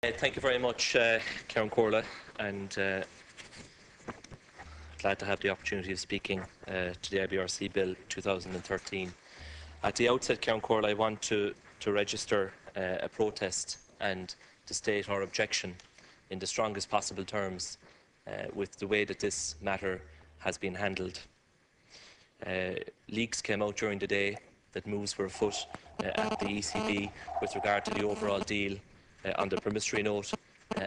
Thank you very much, Karen Corla, and glad to have the opportunity of speaking to the IBRC Bill 2013. At the outset, Karen Corla, I want to register a protest and to state our objection in the strongest possible terms with the way that this matter has been handled. Leaks came out during the day that moves were afoot at the ECB with regard to the overall deal on the promissory note,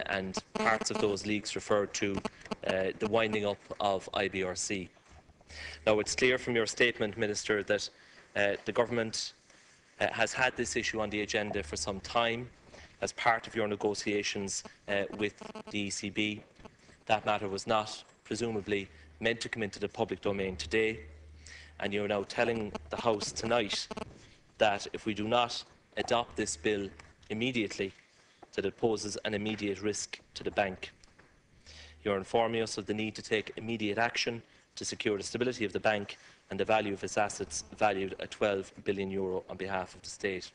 and parts of those leaks referred to the winding up of IBRC. Now, it's clear from your statement, Minister, that the government has had this issue on the agenda for some time as part of your negotiations with the ECB. That matter was not, presumably, meant to come into the public domain today, and you're now telling the House tonight that if we do not adopt this bill immediately, that it poses an immediate risk to the bank. You're informing us of the need to take immediate action to secure the stability of the bank and the value of its assets, valued at €12 billion on behalf of the state.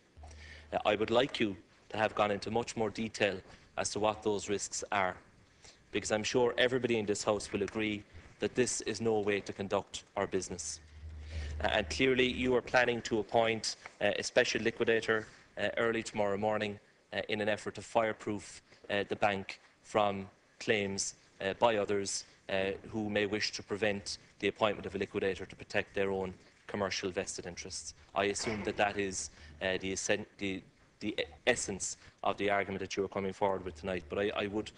I would like you to have gone into much more detail as to what those risks are, because I'm sure everybody in this House will agree that this is no way to conduct our business. And clearly you are planning to appoint a special liquidator early tomorrow morning in an effort to fireproof the bank from claims by others who may wish to prevent the appointment of a liquidator to protect their own commercial vested interests. I assume that that is the essence of the argument that you are coming forward with tonight, but I would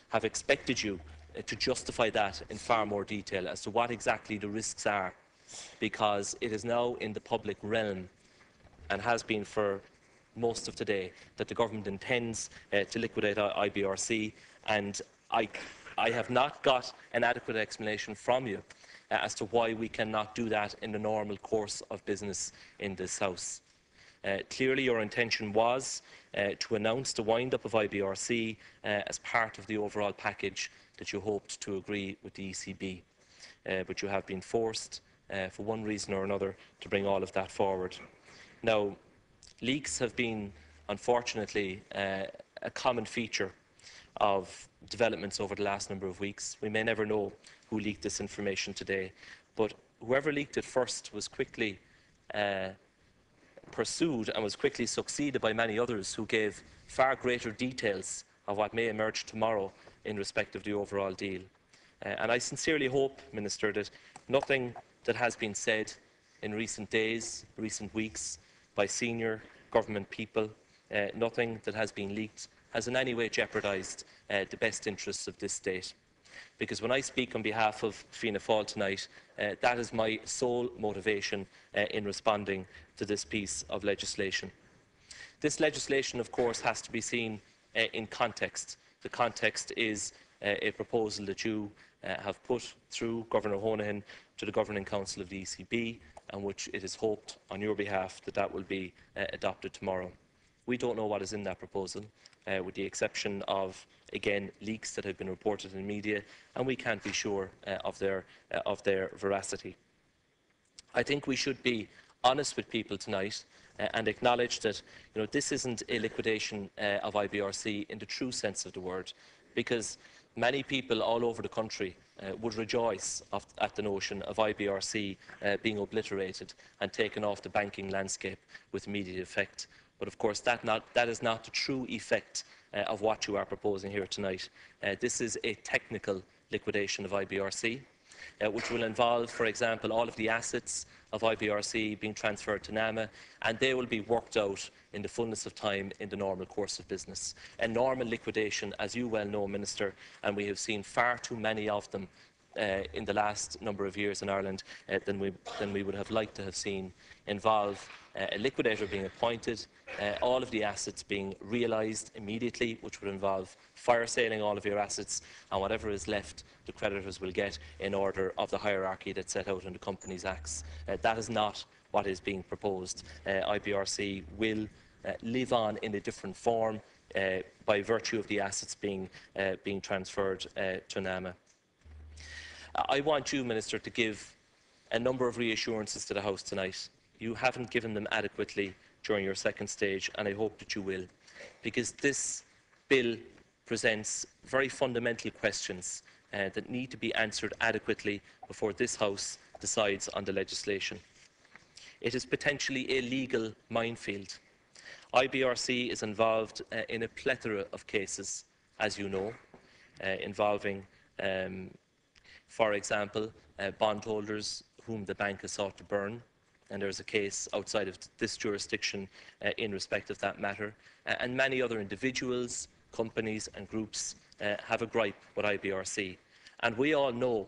have expected you to justify that in far more detail as to what exactly the risks are, because it is now in the public realm, and has been for most of today, that the government intends to liquidate IBRC, and I have not got an adequate explanation from you as to why we cannot do that in the normal course of business in this House. Clearly your intention was to announce the wind-up of IBRC as part of the overall package that you hoped to agree with the ECB, but you have been forced for one reason or another to bring all of that forward. Now, leaks have been, unfortunately, a common feature of developments over the last number of weeks. We may never know who leaked this information today, but whoever leaked it first was quickly pursued and was quickly succeeded by many others who gave far greater details of what may emerge tomorrow in respect of the overall deal. And I sincerely hope, Minister, that nothing that has been said in recent days, recent weeks, by senior government people, nothing that has been leaked has in any way jeopardised the best interests of this state. Because when I speak on behalf of Fianna Fáil tonight, that is my sole motivation in responding to this piece of legislation. This legislation, of course, has to be seen in context. The context is a proposal that you have put through Governor Honohan to the Governing Council of the ECB, and which it is hoped on your behalf that that will be adopted tomorrow. We don't know what is in that proposal, with the exception of, again, leaks that have been reported in the media, and we can't be sure of their veracity. I think we should be honest with people tonight and acknowledge that this isn't a liquidation of IBRC in the true sense of the word, because many people all over the country would rejoice at the notion of IBRC being obliterated and taken off the banking landscape with immediate effect. But of course that is not the true effect of what you are proposing here tonight. This is a technical liquidation of IBRC, which will involve, for example, all of the assets of IBRC being transferred to NAMA, and they will be worked out in the fullness of time in the normal course of business. A normal liquidation, as you well know, Minister, and we have seen far too many of them in the last number of years in Ireland than we would have liked to have seen, involve a liquidator being appointed, all of the assets being realised immediately, which would involve fire sailing all of your assets, and whatever is left the creditors will get in order of the hierarchy that's set out in the Companies Acts. That is not what is being proposed. IBRC will live on in a different form by virtue of the assets being transferred to NAMA. I want you, Minister, to give a number of reassurances to the House tonight. You haven't given them adequately during your second stage, and I hope that you will, because this bill presents very fundamental questions that need to be answered adequately before this House decides on the legislation. It is potentially a legal minefield. IBRC is involved in a plethora of cases, as you know, involving, for example, bondholders whom the bank has sought to burn, and there is a case outside of this jurisdiction in respect of that matter, and many other individuals, companies and groups have a gripe with IBRC. And we all know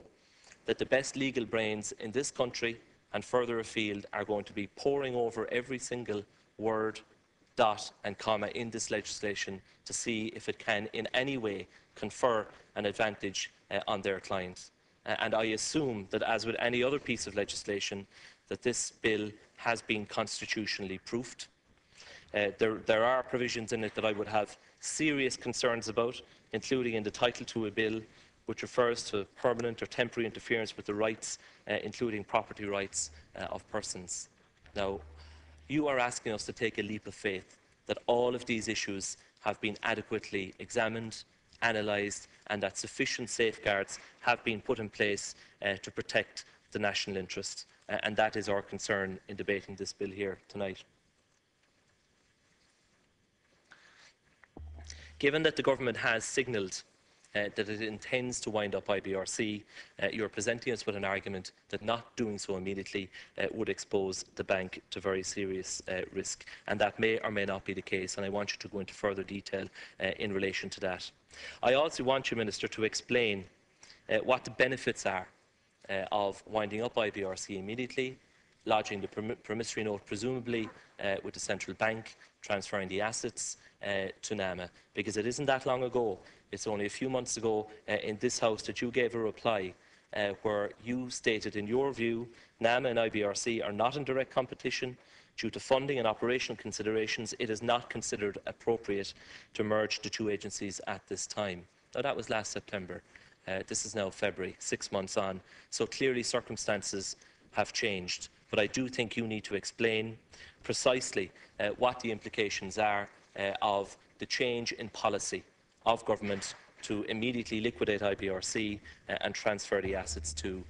that the best legal brains in this country and further afield are going to be poring over every single word, dot and comma in this legislation to see if it can in any way confer an advantage on their clients. And I assume that, as with any other piece of legislation, that this bill has been constitutionally proofed. There are provisions in it that I would have serious concerns about, including in the title to a bill which refers to permanent or temporary interference with the rights, including property rights of persons. Now, you are asking us to take a leap of faith that all of these issues have been adequately examined, analysed, and that sufficient safeguards have been put in place to protect the national interest. And that is our concern in debating this bill here tonight. Given that the government has signalled that it intends to wind up IBRC, you're presenting us with an argument that not doing so immediately would expose the bank to very serious risk, and that may or may not be the case, and I want you to go into further detail in relation to that. I also want you, Minister, to explain what the benefits are of winding up IBRC immediately, lodging the promissory note presumably with the central bank, transferring the assets to NAMA, because it isn't that long ago, it's only a few months ago in this House that you gave a reply where you stated, in your view, NAMA and IBRC are not in direct competition. Due to funding and operational considerations, it is not considered appropriate to merge the two agencies at this time. Now, that was last September. This is now February, 6 months on. So clearly circumstances have changed. But I do think you need to explain precisely what the implications are of the change in policy of government to immediately liquidate IBRC and transfer the assets to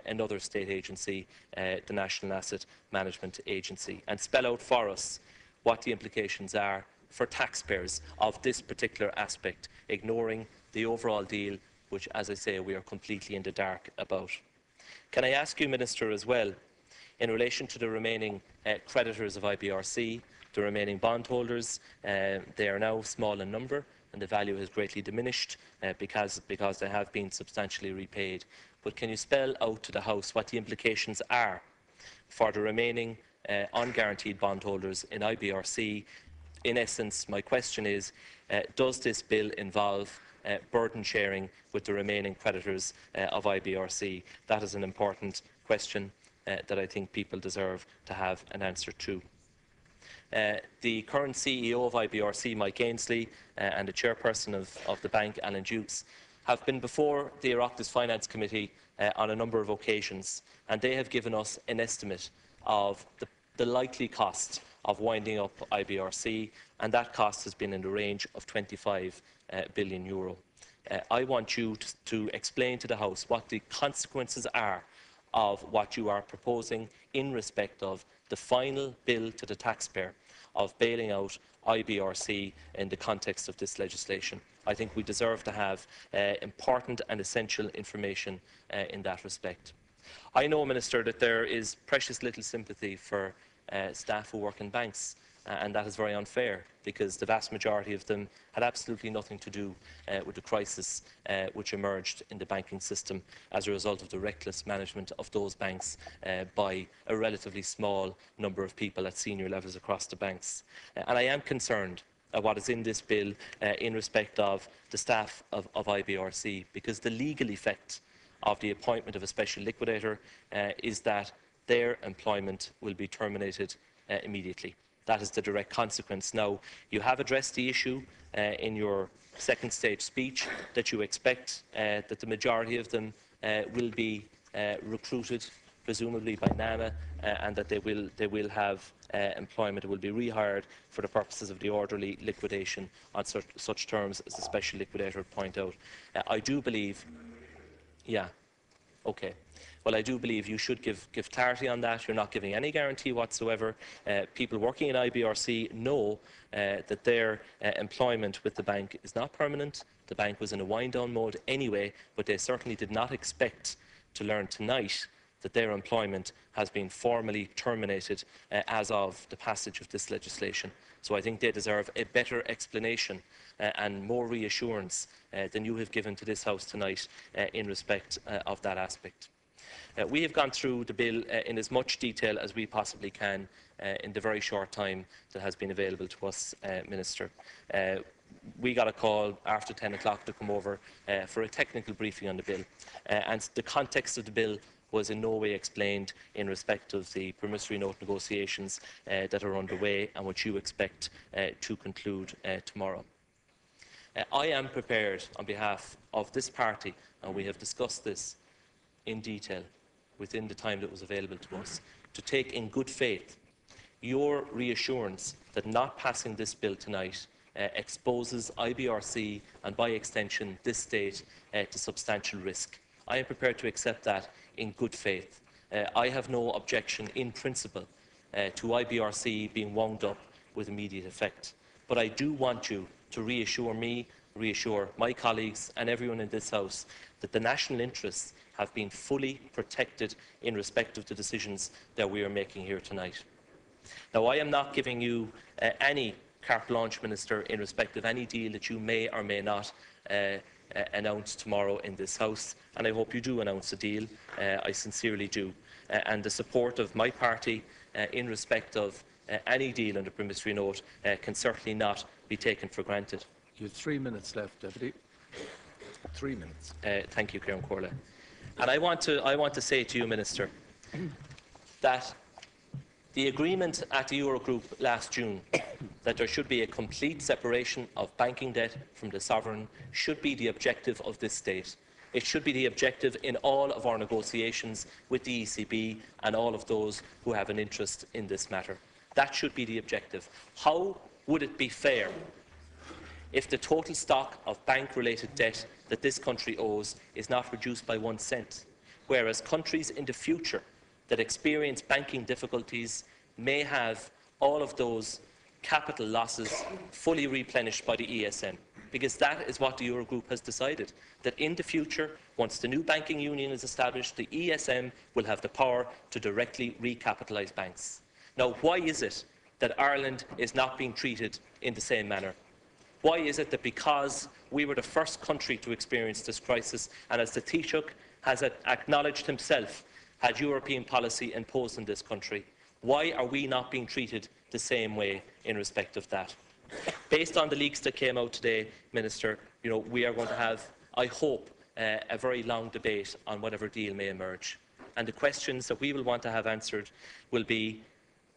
another state agency, the National Asset Management Agency, and spell out for us what the implications are for taxpayers of this particular aspect, ignoring the overall deal, which, as I say, we are completely in the dark about. Can I ask you, Minister, as well, in relation to the remaining creditors of IBRC, the remaining bondholders, they are now small in number, and the value has greatly diminished because they have been substantially repaid. But can you spell out to the House what the implications are for the remaining unguaranteed bondholders in IBRC? In essence, my question is, does this bill involve burden sharing with the remaining creditors of IBRC? That is an important question that I think people deserve to have an answer to. The current CEO of IBRC, Mike Ainsley, and the chairperson of the bank, Alan Dukes, have been before the Oireachtas Finance Committee on a number of occasions, and they have given us an estimate of the likely cost of winding up IBRC, and that cost has been in the range of €25 billion. I want you to explain to the House what the consequences are of what you are proposing in respect of the final bill to the taxpayer of bailing out IBRC in the context of this legislation. I think we deserve to have important and essential information in that respect. I know, Minister, that there is precious little sympathy for staff who work in banks, and that is very unfair, because the vast majority of them had absolutely nothing to do with the crisis which emerged in the banking system as a result of the reckless management of those banks by a relatively small number of people at senior levels across the banks. And I am concerned at what is in this bill in respect of the staff of IBRC, because the legal effect of the appointment of a special liquidator is that their employment will be terminated immediately. That is the direct consequence. Now, you have addressed the issue in your second stage speech, that you expect that the majority of them will be recruited, presumably by NAMA, and that they will have employment will be rehired for the purposes of the orderly liquidation on such terms as the special liquidator would point out. I do believe, yeah, okay. Well, I do believe you should give clarity on that. You're not giving any guarantee whatsoever. People working in IBRC know that their employment with the bank is not permanent. The bank was in a wind-down mode anyway, but they certainly did not expect to learn tonight that their employment has been formally terminated as of the passage of this legislation. So I think they deserve a better explanation and more reassurance than you have given to this House tonight in respect of that aspect. We have gone through the bill in as much detail as we possibly can in the very short time that has been available to us, Minister. We got a call after 10 o'clock to come over for a technical briefing on the bill, and the context of the bill was in no way explained in respect of the promissory note negotiations that are underway and which you expect to conclude tomorrow. I am prepared on behalf of this party, and we have discussed this in detail within the time that was available to us, to take in good faith your reassurance that not passing this bill tonight exposes IBRC and by extension this state to substantial risk. I am prepared to accept that in good faith. I have no objection in principle to IBRC being wound up with immediate effect. But I do want you to reassure me, reassure my colleagues and everyone in this House that the national interests have been fully protected in respect of the decisions that we are making here tonight. Now, I am not giving you any carte blanche, Minister, in respect of any deal that you may or may not announce tomorrow in this House, and I hope you do announce a deal. I sincerely do. And the support of my party in respect of any deal on the promissory note can certainly not be taken for granted. You have 3 minutes left, Deputy. 3 minutes. Thank you, Ciarán Comhairle. And I want to say to you, Minister, that the agreement at the Eurogroup last June that there should be a complete separation of banking debt from the sovereign should be the objective of this state. It should be the objective in all of our negotiations with the ECB and all of those who have an interest in this matter. That should be the objective. How would it be fair if the total stock of bank-related debt that this country owes is not reduced by 1 cent, whereas countries in the future that experience banking difficulties may have all of those capital losses fully replenished by the ESM? Because that is what the Eurogroup has decided, that in the future, once the new banking union is established, the ESM will have the power to directly recapitalise banks. Now, why is it that Ireland is not being treated in the same manner? Why is it that because we were the first country to experience this crisis, and as the Taoiseach has acknowledged himself, had European policy imposed in this country, why are we not being treated the same way in respect of that? Based on the leaks that came out today, Minister, we are going to have, I hope, a very long debate on whatever deal may emerge. And the questions that we will want to have answered will be,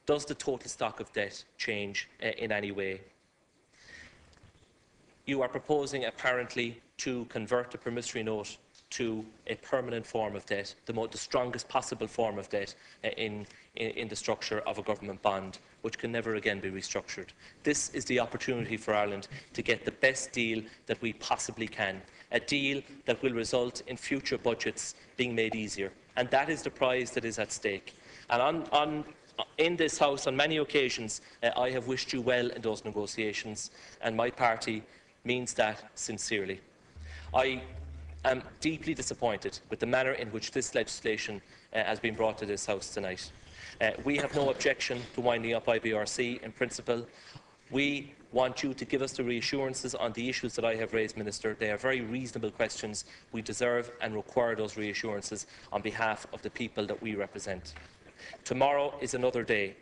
does the total stock of debt change in any way? You are proposing, apparently, to convert the promissory note to a permanent form of debt, the strongest possible form of debt in the structure of a government bond, which can never again be restructured. This is the opportunity for Ireland to get the best deal that we possibly can, a deal that will result in future budgets being made easier. And that is the prize that is at stake. And in this House, on many occasions, I have wished you well in those negotiations, and my party means that sincerely. I am deeply disappointed with the manner in which this legislation has been brought to this House tonight. We have no objection to winding up IBRC in principle. We want you to give us the reassurances on the issues that I have raised, Minister. They are very reasonable questions. We deserve and require those reassurances on behalf of the people that we represent. Tomorrow is another day.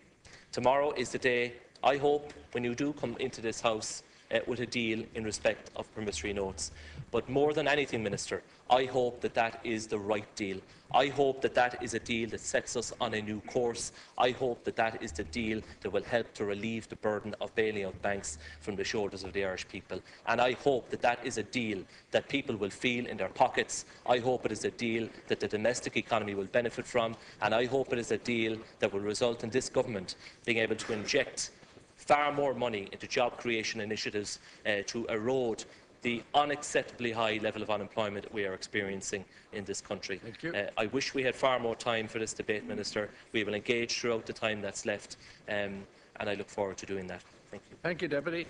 Tomorrow is the day, I hope, when you do come into this House with a deal in respect of promissory notes. But more than anything, Minister, I hope that that is the right deal. I hope that that is a deal that sets us on a new course. I hope that that is the deal that will help to relieve the burden of bailing out banks from the shoulders of the Irish people. And I hope that that is a deal that people will feel in their pockets. I hope it is a deal that the domestic economy will benefit from. And I hope it is a deal that will result in this government being able to inject far more money into job creation initiatives to erode the unacceptably high level of unemployment that we are experiencing in this country. Thank you. I wish we had far more time for this debate, Minister. We will engage throughout the time that's left, and I look forward to doing that. Thank you. Thank you, Deputy.